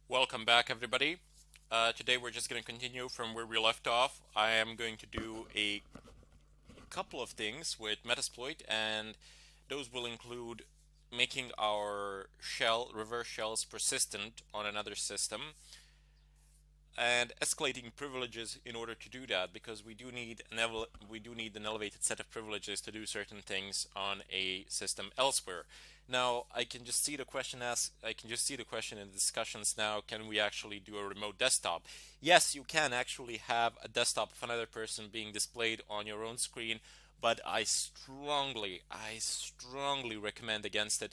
Welcome back, everybody. Today we're just going to continue from where we left off. I am going to do a couple of things with Metasploit, and those will include making our reverse shells persistent on another system, and escalating privileges in order to do that, because we do need an elevated set of privileges to do certain things on a system elsewhere. Now I can just see the question in the discussions now. Can we actually do a remote desktop? Yes, you can actually have a desktop of another person being displayed on your own screen, but I strongly recommend against it.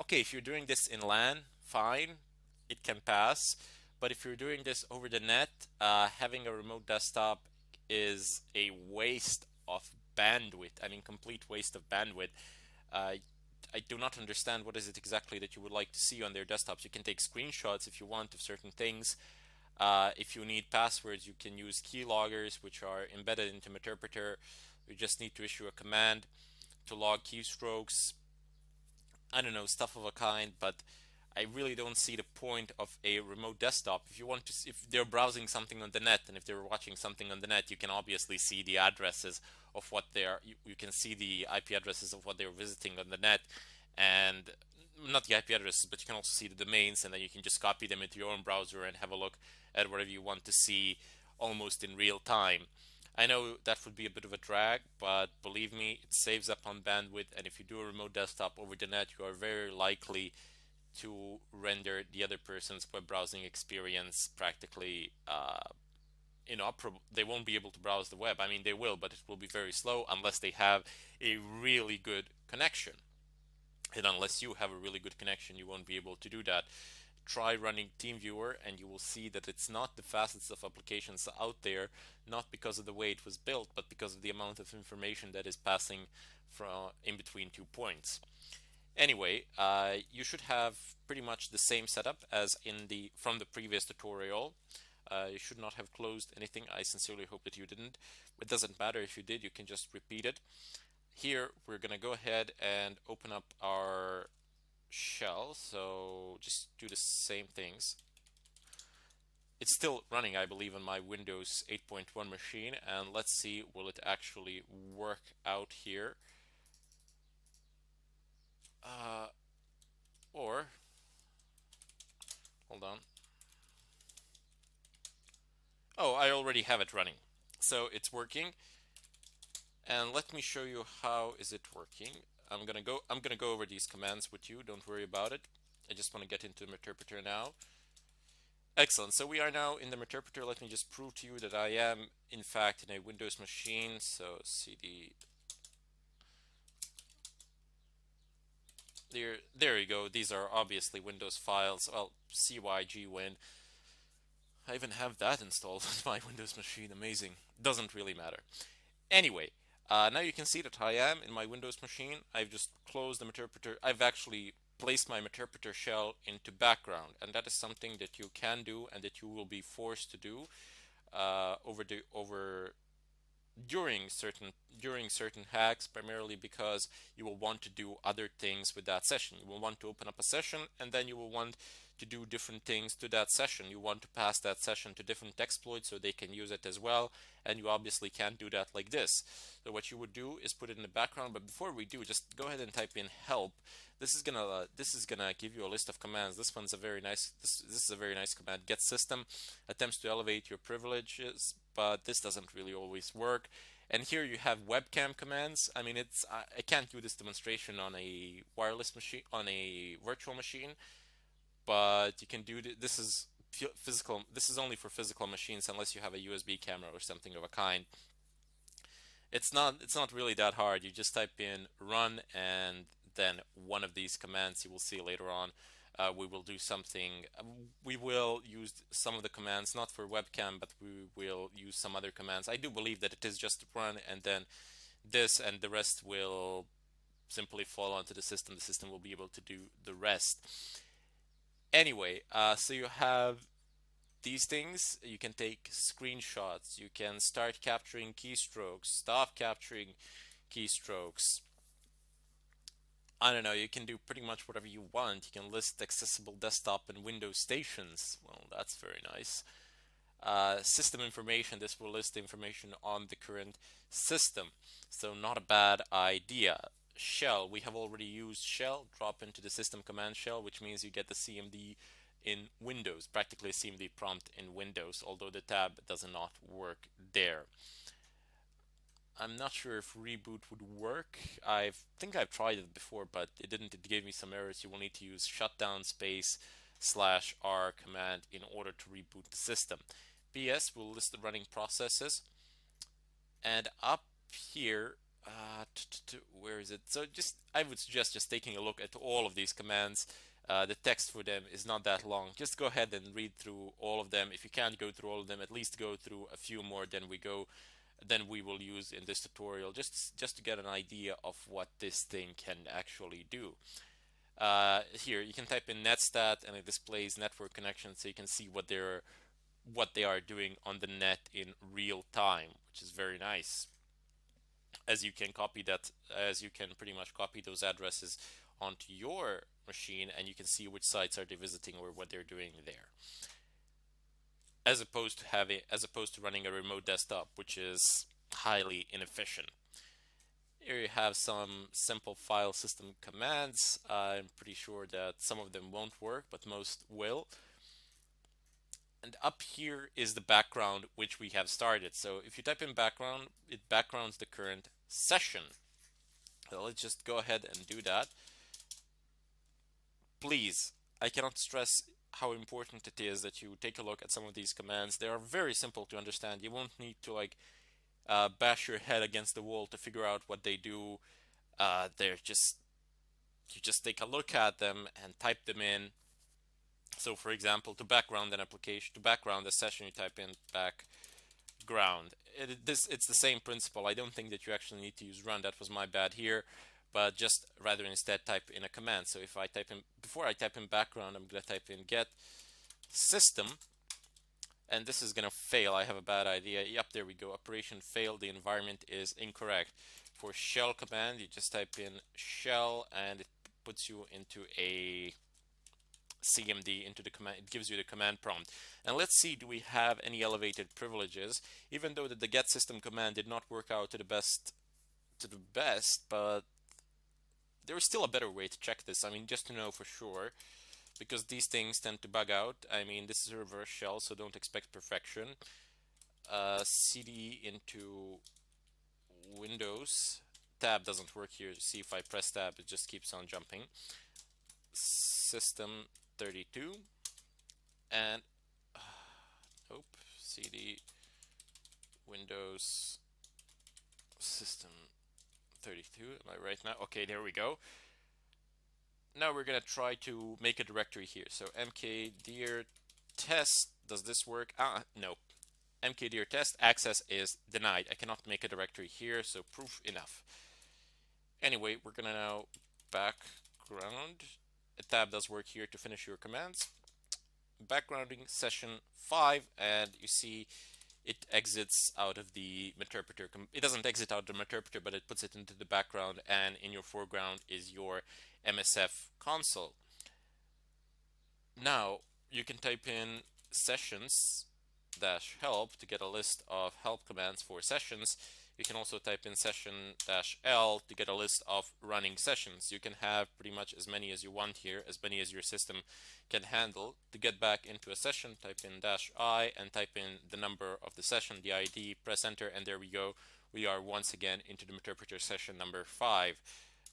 Okay, if you're doing this in LAN, fine, it can pass. But if you're doing this over the net, having a remote desktop is a waste of bandwidth. I mean, complete waste of bandwidth. Uh, I do not understand what is it exactly that you would like to see on their desktops. You can take screenshots if you want of certain things. If you need passwords, you can use keyloggers, which are embedded into Meterpreter. You just need to issue a command to log keystrokes. I don't know, stuff of a kind, but I really don't see the point of a remote desktop. If they're browsing something on the net and if they're watching something on the net, you can obviously see the addresses of what you can see the IP addresses of what they're visiting on the net, and not the IP addresses, but you can also see the domains, and then you can just copy them into your own browser and have a look at whatever you want to see almost in real time. I know that would be a bit of a drag, but believe me, it saves up on bandwidth, and if you do a remote desktop over the net, you are very likely to render the other person's web browsing experience practically inoperable. They won't be able to browse the web. I mean, they will, but it will be very slow unless they have a really good connection. And unless you have a really good connection, you won't be able to do that. Try running TeamViewer and you will see that it's not the fastest of applications out there, not because of the way it was built, but because of the amount of information that is passing from in between 2 points. Anyway, you should have pretty much the same setup as from the previous tutorial. You should not have closed anything. I sincerely hope that you didn't. It doesn't matter if you did, you can just repeat it. Here, we're going to go ahead and open up our shell. So just do the same things. It's still running, I believe, on my Windows 8.1 machine. And let's see, will it actually work out here? Uh, or, hold on. Oh, I already have it running. So it's working. And let me show you how is it working. I'm gonna go over these commands with you. Don't worry about it. I just want to get into the Meterpreter now. Excellent. So we are now in the Meterpreter. Let me just prove to you that I am in fact in a Windows machine. So cd there you go. These are obviously Windows files. Well, cygwin. I even have that installed on my Windows machine. Amazing. Doesn't really matter. Anyway, now you can see that I am in my Windows machine. I've just closed the Meterpreter. I've actually placed my Meterpreter shell into background, and that is something that you can do and that you will be forced to do over during certain hacks, primarily because you will want to do other things with that session. You will want to open up a session, and then you will want to do different things to that session. You want to pass that session to different exploits so they can use it as well, and you obviously can't do that like this. So what you would do is put it in the background, but before we do, just go ahead and type in help. This is gonna give you a list of commands. This is a very nice command. Get system attempts to elevate your privileges, but this doesn't really always work. And here you have webcam commands. I mean, I can't do this demonstration on a wireless machine, on a virtual machine, but you can do this is physical. This is only for physical machines unless you have a USB camera or something of a kind. It's not really that hard. You just type in run and then one of these commands. You will see later on. We will do something. We will use some of the commands, not for webcam, but we will use some other commands. I do believe that it is just run and then this, and the rest will simply fall onto the system. The system will be able to do the rest. Anyway, so you have these things. You can take screenshots. You can start capturing keystrokes, stop capturing keystrokes. I don't know, you can do pretty much whatever you want. You can list accessible desktop and Windows stations. Well, that's very nice. System information, this will list the information on the current system. So not a bad idea. Shell, we have already used shell. Drop into the system command shell, which means you get the CMD in Windows, practically a CMD prompt in Windows, although the tab does not work there. I'm not sure if reboot would work. I think I've tried it before, but it didn't. It gave me some errors. You will need to use shutdown space slash R command in order to reboot the system. PS will list the running processes, and up here, where is it? So just I would suggest just taking a look at all of these commands. The text for them is not that long. Just go ahead and read through all of them. If you can't go through all of them, at least go through a few more than we will use in this tutorial, just to get an idea of what this thing can actually do. Here you can type in netstat and it displays network connections, so you can see what they are doing on the net in real time, which is very nice. As you can pretty much copy those addresses onto your machine, and you can see which sites are they visiting or what they're doing there, as opposed to running a remote desktop, which is highly inefficient. Here you have some simple file system commands. I'm pretty sure that some of them won't work, but most will. And up here is the background which we have started. So if you type in background, it backgrounds the current session. So let's just go ahead and do that. Please, I cannot stress how important it is that you take a look at some of these commands. They are very simple to understand. You won't need to bash your head against the wall to figure out what they do. They're just You just take a look at them and type them in. So for example, to background an application, to background a session, you type in background. It's the same principle. I don't think that you actually need to use run. That was my bad here. But just rather instead type in a command. So if I type in, before I type in background, I'm going to type in get system. And this is going to fail. I have a bad idea. Yep, there we go. Operation failed. The environment is incorrect. For shell command, you just type in shell and it puts you into a CMD, into the command. It gives you the command prompt. And let's see, do we have any elevated privileges? Even though the get system command did not work out to the best, but there is still a better way to check this. I mean, just to know for sure, because these things tend to bug out. I mean, this is a reverse shell, so don't expect perfection. CD into Windows. Tab doesn't work here. See, if I press tab, it just keeps on jumping. System 32 and nope, CD Windows System 32. Am I right now? Okay, there we go. Now we're gonna try to make a directory here. So mkdir test, does this work? No. mkdir test access is denied. I cannot make a directory here, so proof enough. Anyway, we're gonna now background. A tab does work here to finish your commands. Backgrounding session 5, and you see it exits out of the interpreter. It doesn't exit out of the interpreter, but it puts it into the background, and in your foreground is your MSF console. Now you can type in sessions-help to get a list of help commands for sessions. You can also type in session-l to get a list of running sessions. You can have pretty much as many as you want here, as many as your system can handle. To get back into a session, type in -i and type in the number of the session, the ID, press enter, and there we go. We are once again into the interpreter session number 5.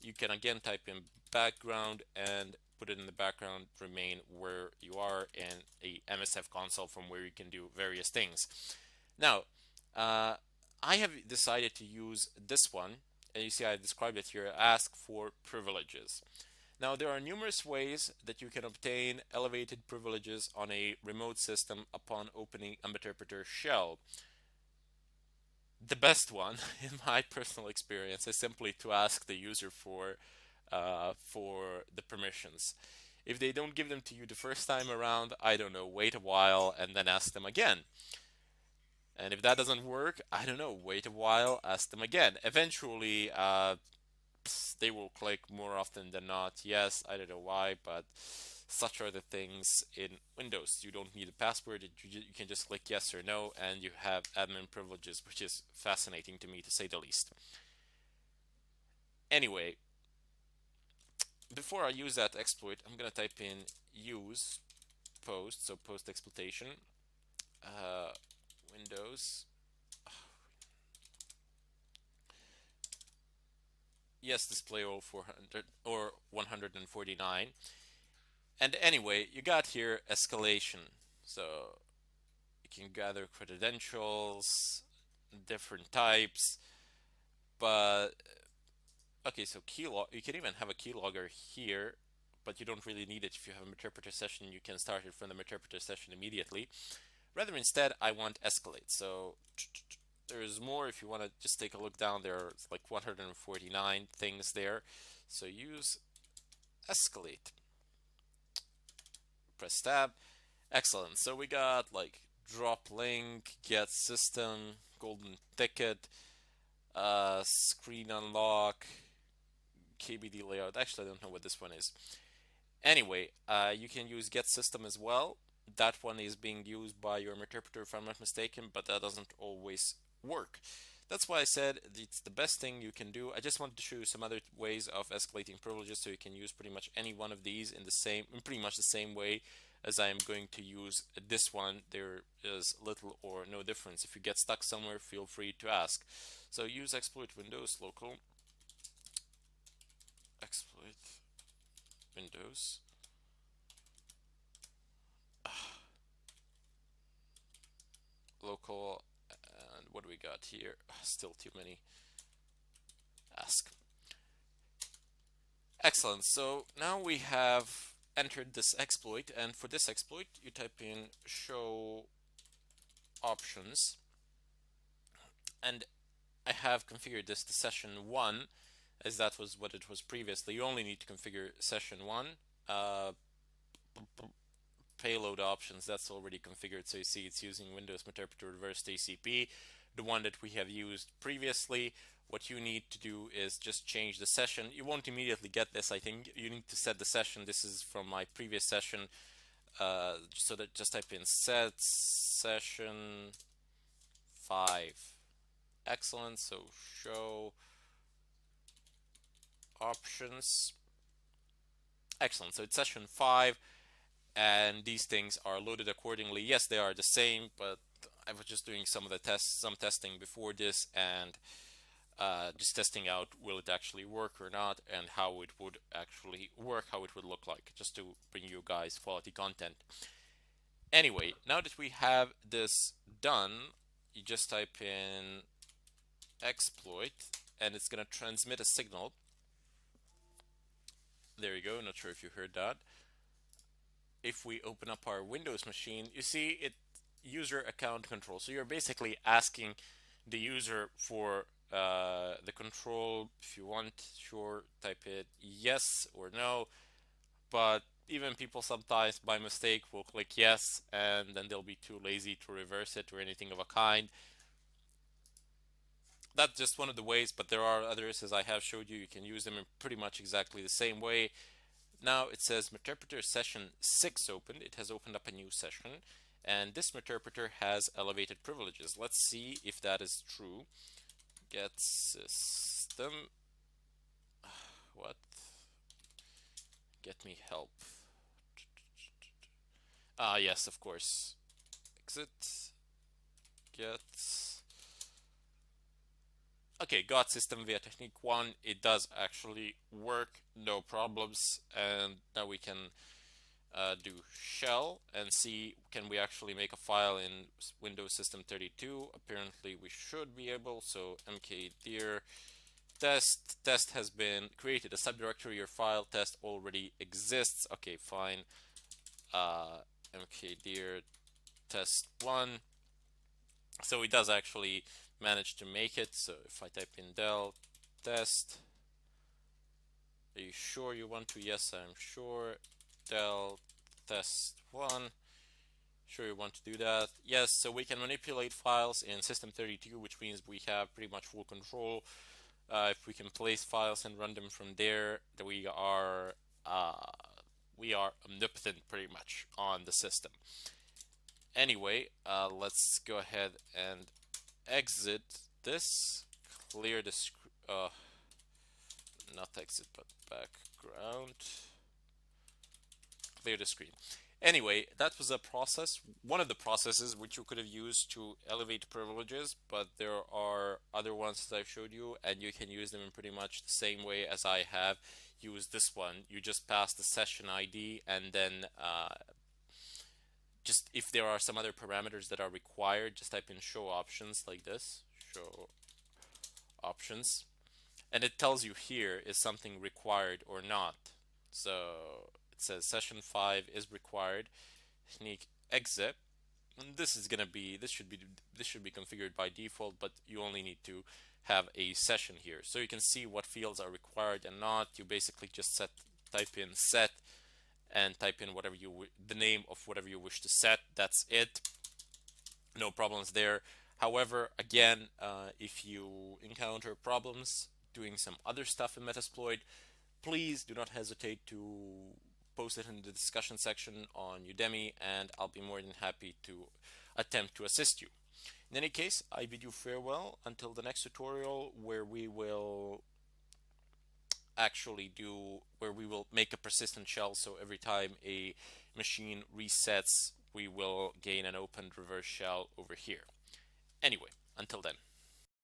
You can again type in background and put it in the background, remain where you are in a MSF console from where you can do various things. Now, I have decided to use this one, and you see I described it here, ask for privileges. Now there are numerous ways that you can obtain elevated privileges on a remote system upon opening a interpreter shell. The best one, in my personal experience, is simply to ask the user for the permissions. If they don't give them to you the first time around, I don't know, wait a while and then ask them again. And if that doesn't work, I don't know, wait a while, ask them again. Eventually, they will click more often than not. Yes, I don't know why, but such are the things in Windows. You don't need a password. You can just click yes or no, and you have admin privileges, which is fascinating to me, to say the least. Anyway, before I use that exploit, I'm gonna type in use post, so post exploitation, uh, Windows. Yes, display all 400 or 149. And anyway, you got here escalation. So you can gather credentials, different types, but okay, so keylog, you can even have a keylogger here, but you don't really need it. If you have a interpreter session, you can start it from the interpreter session immediately. Rather, instead, I want escalate. So there's more. If you want to just take a look down, there are like 149 things there. So use escalate. Press tab. Excellent. So we got like drop link, get system, golden ticket, screen unlock, KBD layout. Actually, I don't know what this one is. Anyway, you can use get system as well. That one is being used by your interpreter if I'm not mistaken, but that doesn't always work. That's why I said it's the best thing you can do. I just wanted to show you some other ways of escalating privileges, so you can use pretty much any one of these in pretty much the same way as I am going to use this one. There is little or no difference. If you get stuck somewhere, feel free to ask. So use exploit Windows local, exploit Windows, local, and what do we got here? Still too many. Ask. Excellent. So now we have entered this exploit, and for this exploit, you type in show options, and I have configured this to session 1, as that was what it was previously. You only need to configure session 1. Payload options, that's already configured, so you see it's using Windows Interpreter Reverse TCP, the one that we have used previously. What you need to do is just change the session. You won't immediately get this. I think you need to set the session. This is from my previous session, so that just type in set session 5. Excellent. So show options. Excellent. So it's session 5, and these things are loaded accordingly. Yes, they are the same, but I was just doing some testing before this, and just testing out will it actually work or not, and how it would actually work, how it would look like, just to bring you guys quality content. Anyway, now that we have this done, you just type in exploit, and it's going to transmit a signal. There you go. Not sure if you heard that. If we open up our Windows machine, you see it user account control. So you're basically asking the user for the control. If you want, sure, type it yes or no. But even people sometimes by mistake will click yes, and then they'll be too lazy to reverse it or anything of a kind. That's just one of the ways, but there are others, as I have showed you. You can use them in pretty much exactly the same way. Now it says Meterpreter session 6 opened. It has opened up a new session, and this Meterpreter has elevated privileges. Let's see if that is true. Get system. What? Get me help. Ah, yes, of course. Exit. Get. Okay, got system via technique 1. It does actually work, no problems. And now we can do shell and see, can we actually make a file in Windows System 32? Apparently we should be able. So mkdir test has been created. A subdirectory or file test already exists. Okay, fine. Mkdir test1. So it does actually manage to make it. So if I type in del test, are you sure you want to? Yes, I'm sure. Del test1, sure you want to do that? Yes. So we can manipulate files in system 32, which means we have pretty much full control. If we can place files and run them from there, uh, we are omnipotent pretty much on the system. Anyway, let's go ahead and exit this, clear the not exit but background, clear the screen. Anyway, that was a process, one of the processes which you could have used to elevate privileges, but there are other ones that I've showed you, and you can use them in pretty much the same way as I have used this one. You just pass the session ID, and then just if there are some other parameters that are required, just type in show options like this, show options, and it tells you here is something required or not. So it says session 5 is required, sneak exit, and this should be configured by default, but you only need to have a session here, so you can see what fields are required and not. You basically just type in set and type in the name of whatever you wish to set. That's it. No problems there. However, again, if you encounter problems doing some other stuff in Metasploit, please do not hesitate to post it in the discussion section on Udemy, and I'll be more than happy to attempt to assist you. In any case, I bid you farewell until the next tutorial, where we will make a persistent shell, so every time a machine resets, we will gain an opened reverse shell over here. Anyway, until then.